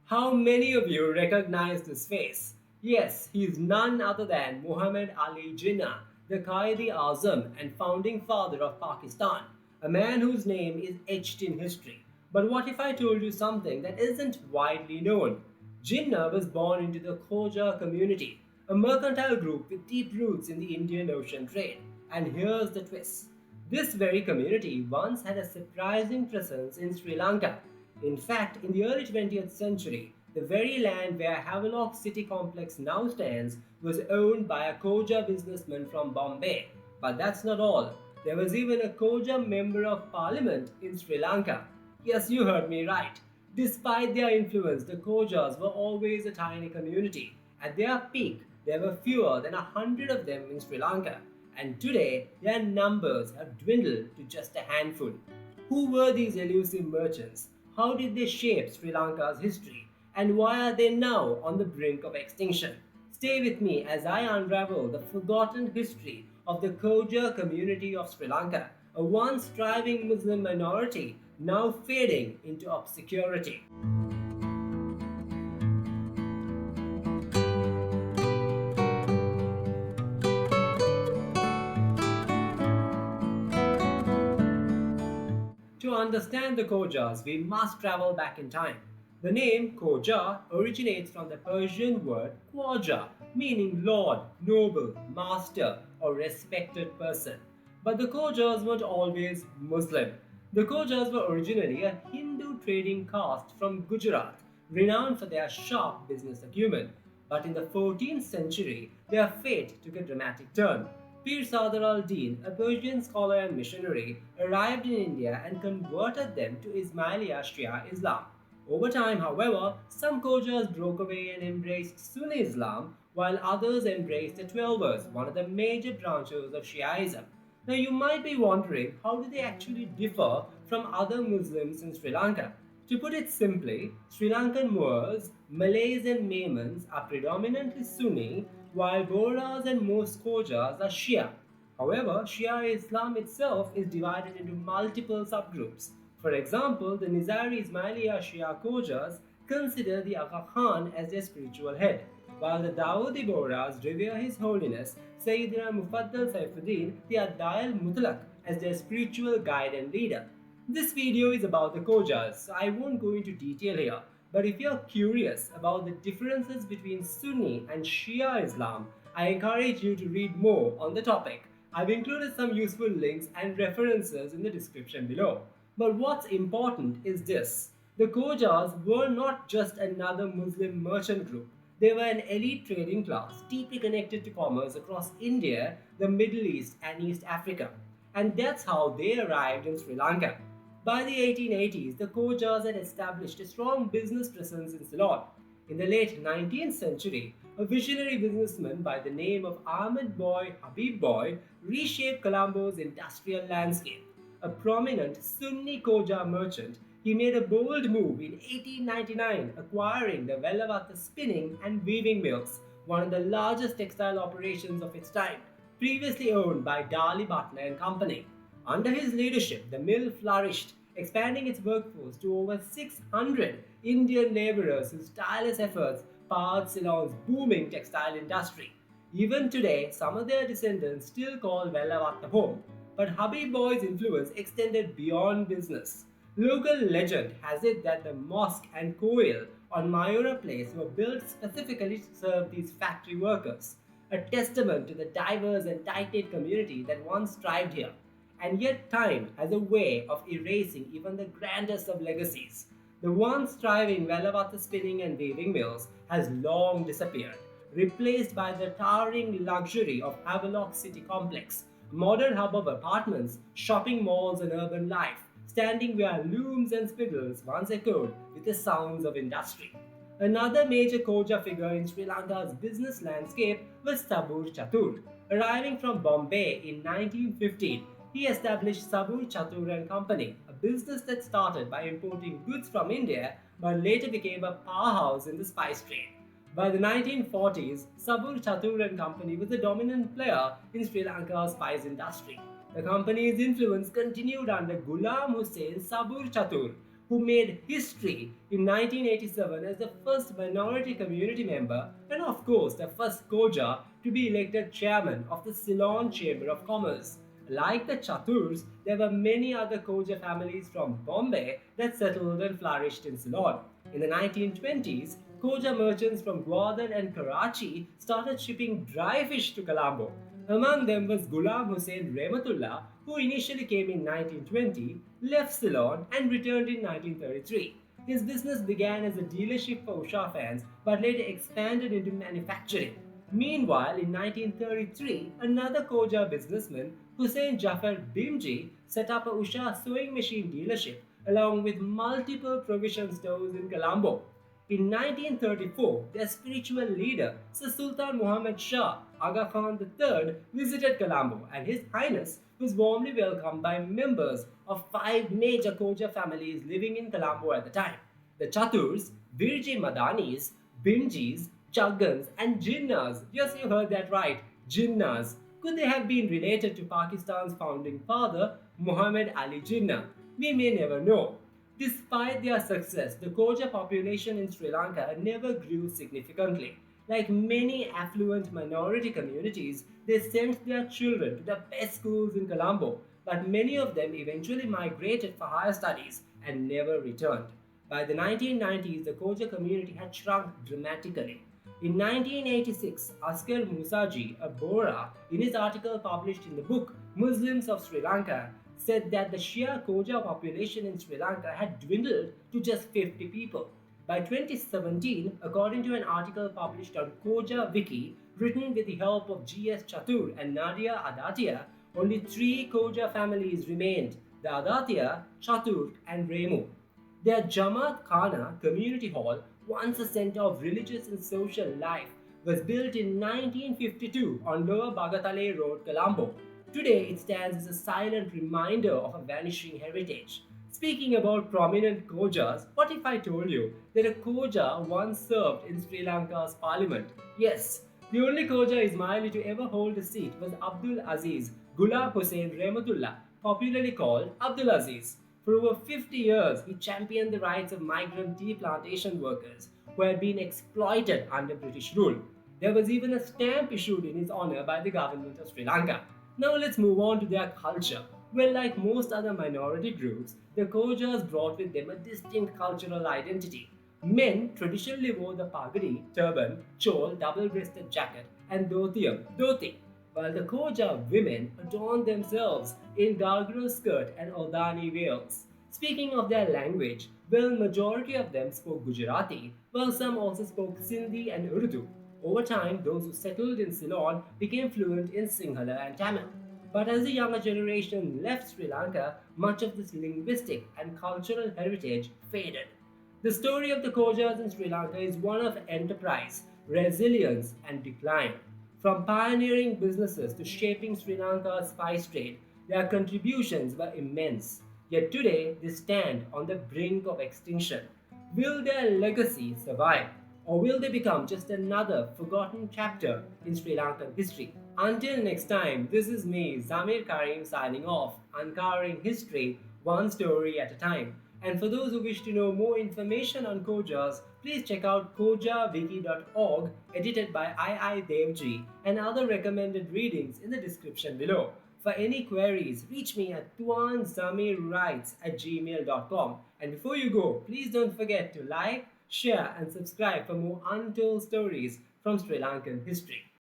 How many of you recognize this face? Yes, he is none other than Muhammad Ali Jinnah, the Qaid-e-Azam and founding father of Pakistan, a man whose name is etched in history. But what if I told you something that isn't widely known? Jinnah was born into the Khoja community, a mercantile group with deep roots in the Indian Ocean trade. And here's the twist. This very community once had a surprising presence in Sri Lanka. In fact, in the early 20th century, the very land where Havelock City Complex now stands was owned by a Khoja businessman from Bombay. But that's not all. There was even a Khoja member of parliament in Sri Lanka. Yes, you heard me right. Despite their influence, the Khojas were always a tiny community. At their peak, there were fewer than 100 of them in Sri Lanka, and today their numbers have dwindled to just a handful. Who were these elusive merchants? How did they shape Sri Lanka's history? And why are they now on the brink of extinction? Stay with me as I unravel the forgotten history of the Khoja community of Sri Lanka, a once thriving Muslim minority now fading into obscurity. To understand the Khojas, we must travel back in time. The name Khoja originates from the Persian word Khwaja, meaning lord, noble, master, or respected person. But the Khojas weren't always Muslim. The Khojas were originally a Hindu trading caste from Gujarat, renowned for their sharp business acumen. But in the 14th century, their fate took a dramatic turn. Pir Sadr al-Din, a Persian scholar and missionary, arrived in India and converted them to Ismailiyah Shia Islam. Over time, however, some Khojas broke away and embraced Sunni Islam, while others embraced the Twelvers, one of the major branches of Shiaism. Now, you might be wondering, how do they actually differ from other Muslims in Sri Lanka? To put it simply, Sri Lankan Moors, Malays, and Maimans are predominantly Sunni, while Bohras and most Khojas are Shia. However, Shia Islam itself is divided into multiple subgroups. For example, the Nizari Ismailiya Shia Khojas consider the Aga Khan as their spiritual head, while the Dawoodi Bohras revere His Holiness Sayyidina Mufaddal Saifuddin, the Adayal Mutlaq, as their spiritual guide and leader. This video is about the Khojas, so I won't go into detail here. But if you're curious about the differences between Sunni and Shia Islam, I encourage you to read more on the topic. I've included some useful links and references in the description below. But what's important is this. The Khojas were not just another Muslim merchant group. They were an elite trading class deeply connected to commerce across India, the Middle East, and East Africa. And that's how they arrived in Sri Lanka. By the 1880s, the Khojas had established a strong business presence in Ceylon. In the late 19th century, a visionary businessman by the name of Ahmed Boy Habib Boy reshaped Colombo's industrial landscape. A prominent Sunni Khoja merchant, he made a bold move in 1899, acquiring the Velavatta spinning and weaving mills, one of the largest textile operations of its time, previously owned by Darley Butler and Company. Under his leadership, the mill flourished, expanding its workforce to over 600 Indian laborers whose tireless efforts powered Ceylon's booming textile industry. Even today, some of their descendants still call Velavatta home, but Habib Boy's influence extended beyond business. Local legend has it that the mosque and koil on Mayura Place were built specifically to serve these factory workers, a testament to the diverse and tight-knit community that once thrived here. And yet time has a way of erasing even the grandest of legacies. The once thriving Velavatta spinning and weaving mills has long disappeared, replaced by the towering luxury of Havelock City Complex, a modern hub of apartments, shopping malls, and urban life, standing where looms and spindles once echoed with the sounds of industry. Another major Khoja figure in Sri Lanka's business landscape was Sabur Chatur. Arriving from Bombay in 1915, he established Sabur Chatur and Company, a business that started by importing goods from India but later became a powerhouse in the spice trade. By the 1940s, Sabur Chatur and Company was the dominant player in Sri Lanka's spice industry. The company's influence continued under Ghulam Hussain Sabur Chatur, who made history in 1987 as the first minority community member and, of course, the first Khoja to be elected chairman of the Ceylon Chamber of Commerce. Like the Chaturs, there were many other Khoja families from Bombay that settled and flourished in Ceylon. In the 1920s, Khoja merchants from Gwadar and Karachi started shipping dry fish to Colombo. Among them was Ghulam Hussain Rehmatullah, who initially came in 1920, left Ceylon, and returned in 1933. His business began as a dealership for Usha fans but later expanded into manufacturing. Meanwhile, in 1933, another Khoja businessman, Hussain Jafar Bhimji, set up a Usha sewing machine dealership along with multiple provision stores in Colombo. In 1934, their spiritual leader, Sir Sultan Muhammad Shah Aga Khan III, visited Colombo, and His Highness was warmly welcomed by members of five major Khoja families living in Colombo at the time: the Chaturs, Virji Madanis, Bimjis, Chaggans, and Jinnahs. Yes, you heard that right, Jinnahs. Could they have been related to Pakistan's founding father, Muhammad Ali Jinnah? We may never know. Despite their success, the Khoja population in Sri Lanka never grew significantly. Like many affluent minority communities, they sent their children to the best schools in Colombo, but many of them eventually migrated for higher studies and never returned. By the 1990s, the Khoja community had shrunk dramatically. In 1986, Askar Musaji, a Bora, in his article published in the book Muslims of Sri Lanka, said that the Shia Khoja population in Sri Lanka had dwindled to just 50 people. By 2017, according to an article published on Khoja Wiki, written with the help of G.S. Chatur and Nadia Adatia, only three Khoja families remained: the Adatia, Chatur, and Remu. Their Jamaat Khana community hall, once a center of religious and social life, was built in 1952 on Lower Bagatale Road, Colombo. Today, it stands as a silent reminder of a vanishing heritage. Speaking about prominent Khojas, what if I told you that a Khoja once served in Sri Lanka's parliament? Yes, the only Khoja Ismaili to ever hold a seat was Abdul Aziz Ghulam Hussain Rehmatullah, popularly called Abdul Aziz. For over 50 years, he championed the rights of migrant tea plantation workers who had been exploited under British rule. There was even a stamp issued in his honor by the government of Sri Lanka. Now let's move on to their culture. Well, like most other minority groups, the Khojas brought with them a distinct cultural identity. Men traditionally wore the pagadi, turban, chol, double-breasted jacket, and dhotiyam, dhoti, while the Khoja women adorned themselves in gargro skirt and Aldani veils. Speaking of their language, well, majority of them spoke Gujarati, while some also spoke Sindhi and Urdu. Over time, those who settled in Ceylon became fluent in Sinhala and Tamil. But as the younger generation left Sri Lanka, much of this linguistic and cultural heritage faded. The story of the Khojas in Sri Lanka is one of enterprise, resilience, and decline. From pioneering businesses to shaping Sri Lanka's spice trade, their contributions were immense. Yet today, they stand on the brink of extinction. Will their legacy survive? Or will they become just another forgotten chapter in Sri Lankan history? Until next time, this is me, Zamir Karim, signing off, uncovering history one story at a time. And for those who wish to know more information on Khojas, please check out khojawiki.org, edited by II Devji, and other recommended readings in the description below. For any queries, reach me at tuanzamirwrites@gmail.com. And before you go, please don't forget to like, share, and subscribe for more untold stories from Sri Lankan history.